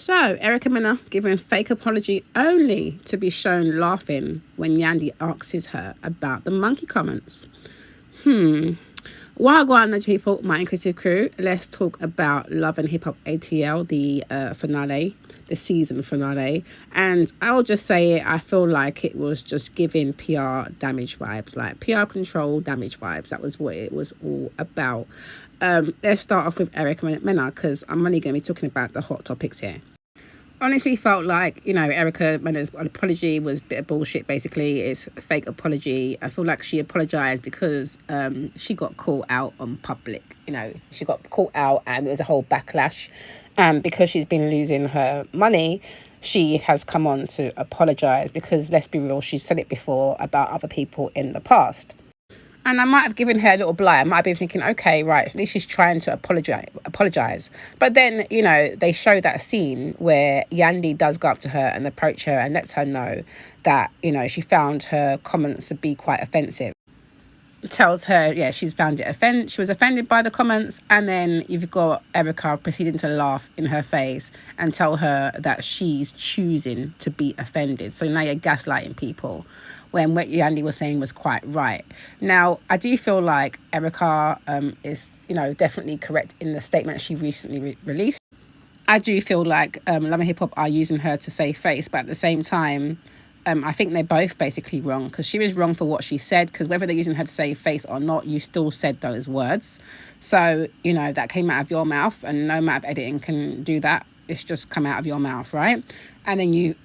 So, Erica Mena giving fake apology only to be shown laughing when Yandy asks her about the monkey comments. While go on, people, my inclusive crew, let's talk about Love and Hip Hop ATL, the finale, the season finale. And I'll just say it, I feel like it was just giving PR damage vibes, like PR control damage vibes. That was what it was all about. Let's start off with Erica Mena, because I'm only going to be talking about the hot topics here. Honestly felt like, Erica Mena's apology was a bit of bullshit, basically. It's a fake apology. I feel like she apologised because she got caught out on public. She got caught out and there was a whole backlash. Because she's been losing her money, she has come on to apologise because, let's be real, she's said it before about other people in the past. And I might have given her a little blight. I might have been thinking, okay, right, at least she's trying to apologise. But then, they show that scene where Yandy does go up to her and approach her and lets her know that, she found her comments to be quite offensive. Tells her, she's found it she was offended by the comments. And then you've got Erica proceeding to laugh in her face and tell her that she's choosing to be offended. So now you're gaslighting people, when what Yandy was saying was quite right. Now, I do feel like Erica is, definitely correct in the statement she recently released. I do feel like Love and Hip Hop are using her to save face, but at the same time, I think they're both basically wrong, because she was wrong for what she said, because whether they're using her to save face or not, you still said those words. So, that came out of your mouth, and no amount of editing can do that. It's just come out of your mouth, right? And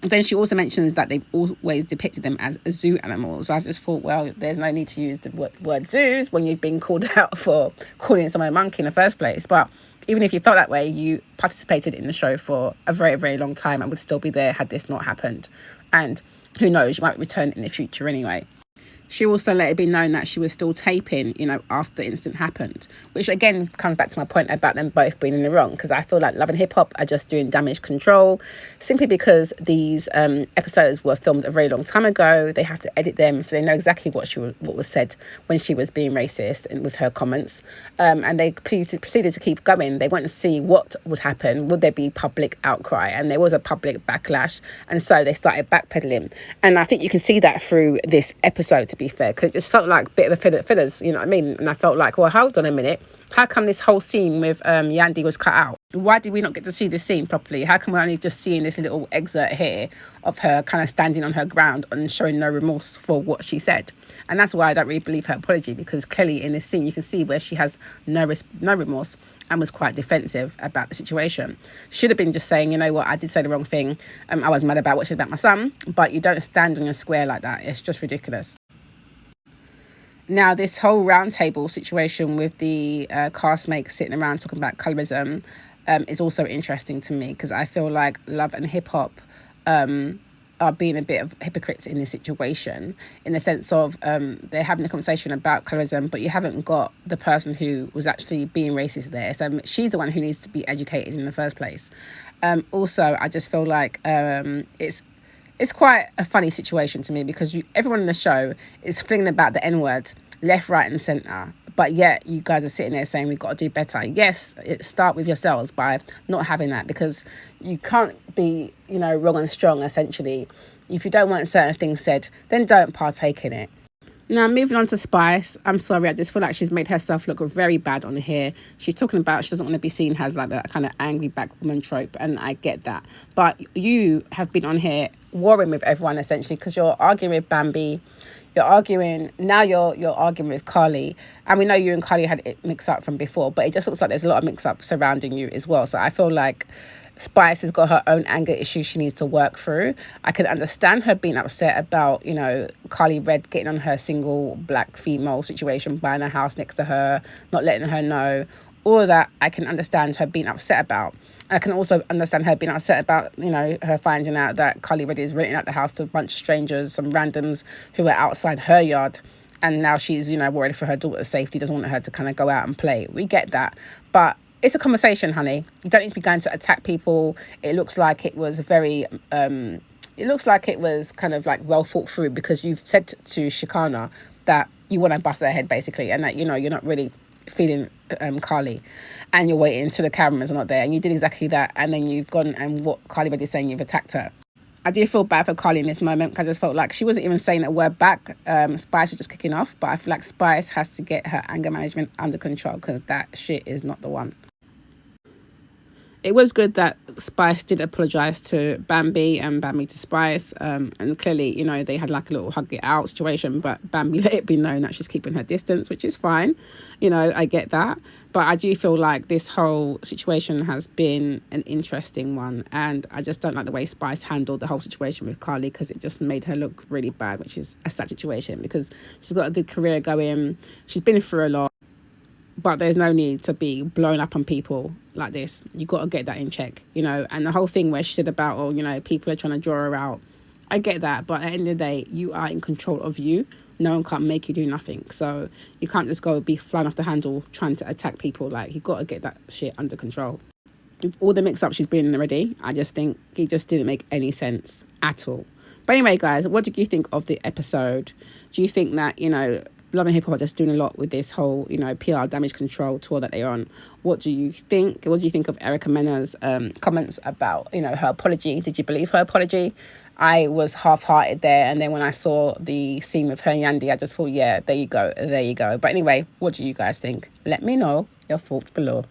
then she also mentions that they've always depicted them as zoo animals. I just thought, well, there's no need to use the word zoos when you've been called out for calling someone a monkey in the first place. But even if you felt that way, you participated in the show for a very, very long time and would still be there had this not happened. And who knows, you might return in the future anyway. She also let it be known that she was still taping, after the incident happened, which again comes back to my point about them both being in the wrong, because I feel like Love and Hip Hop are just doing damage control simply because these episodes were filmed a very long time ago. They have to edit them, so they know exactly what was said when she was being racist and with her comments. And they proceeded to keep going. They wanted to see what would happen. Would there be public outcry? And there was a public backlash, and so they started backpedaling. And I think you can see that through this episode, to be fair, because it just felt like a bit of a fillers, you know what I mean? And I felt like, well, hold on a minute, how come this whole scene with Yandy was cut out? Why did we not get to see the scene properly? How come we're only just seeing this little excerpt here of her kind of standing on her ground and showing no remorse for what she said? And that's why I don't really believe her apology, because clearly in this scene you can see where she has no remorse and was quite defensive about the situation. Should have been just saying, you know what, I did say the wrong thing. I was mad about what she said about my son, but you don't stand on your square like that. It's just ridiculous. Now, this whole roundtable situation with the castmates sitting around talking about colorism is also interesting to me, because I feel like Love and Hip Hop are being a bit of hypocrites in this situation, in the sense of they're having a conversation about colorism, but you haven't got the person who was actually being racist there. So she's the one who needs to be educated in the first place. Also, I just feel like it's quite a funny situation to me, because everyone in the show is flinging about the N-word left, right and centre. But yet you guys are sitting there saying we've got to do better. Yes, start with yourselves by not having that, because you can't be, wrong and strong, essentially. If you don't want certain things said, then don't partake in it. Now, moving on to Spice. I'm sorry, I just feel like she's made herself look very bad on here. She's talking about she doesn't want to be seen as like that kind of angry black woman trope, and I get that. But you have been on here warring with everyone, essentially, because you're arguing with Bambi. You're arguing with Carly. And we know you and Carly had it mixed up from before, but it just looks like there's a lot of mix-up surrounding you as well. So I feel like Spice has got her own anger issues she needs to work through. I can understand her being upset about, Carly Red getting on her single black female situation, buying a house next to her, not letting her know. All of that I can understand her being upset about. I can also understand her being upset about, her finding out that Carly Red is renting out the house to a bunch of strangers, some randoms who are outside her yard. And now she's, worried for her daughter's safety, doesn't want her to kind of go out and play. We get that. But it's a conversation, honey. You don't need to be going to attack people. It looks like it was kind of like well thought through, because you've said to Shikana that you want to bust her head, basically, and that, you're not really feeding Carly, and you're waiting until the cameras are not there, and you did exactly that, and then you've gone and what Carly Reddy's saying, you've attacked her. I do feel bad for Carly in this moment because I just felt like she wasn't even saying that word back. Spice was just kicking off, but I feel like Spice has to get her anger management under control because that shit is not the one. It was good that Spice did apologise to Bambi and Bambi to Spice. And clearly, you know, they had like a little hug it out situation, but Bambi let it be known that she's keeping her distance, which is fine. You know, I get that. But I do feel like this whole situation has been an interesting one. And I just don't like the way Spice handled the whole situation with Carly because it just made her look really bad, which is a sad situation because she's got a good career going. She's been through a lot. But there's no need to be blown up on people like this. You got to get that in check, you know. And the whole thing where she said about, oh, you know, people are trying to draw her out. I get that. But at the end of the day, you are in control of you. No one can't make you do nothing. So you can't just go be flying off the handle trying to attack people. Like, you got to get that shit under control. With all the mix-ups she's been in already, I just think it just didn't make any sense at all. But anyway, guys, what did you think of the episode? Do you think that, you know, Love and Hip Hop are just doing a lot with this whole, you know, PR damage control tour that they're on? What do you think? What do you think of Erica Mena's comments about, you know, her apology? Did you believe her apology? I was half-hearted there. And then when I saw the scene with her and Yandy, I just thought, yeah, there you go. There you go. But anyway, what do you guys think? Let me know your thoughts below.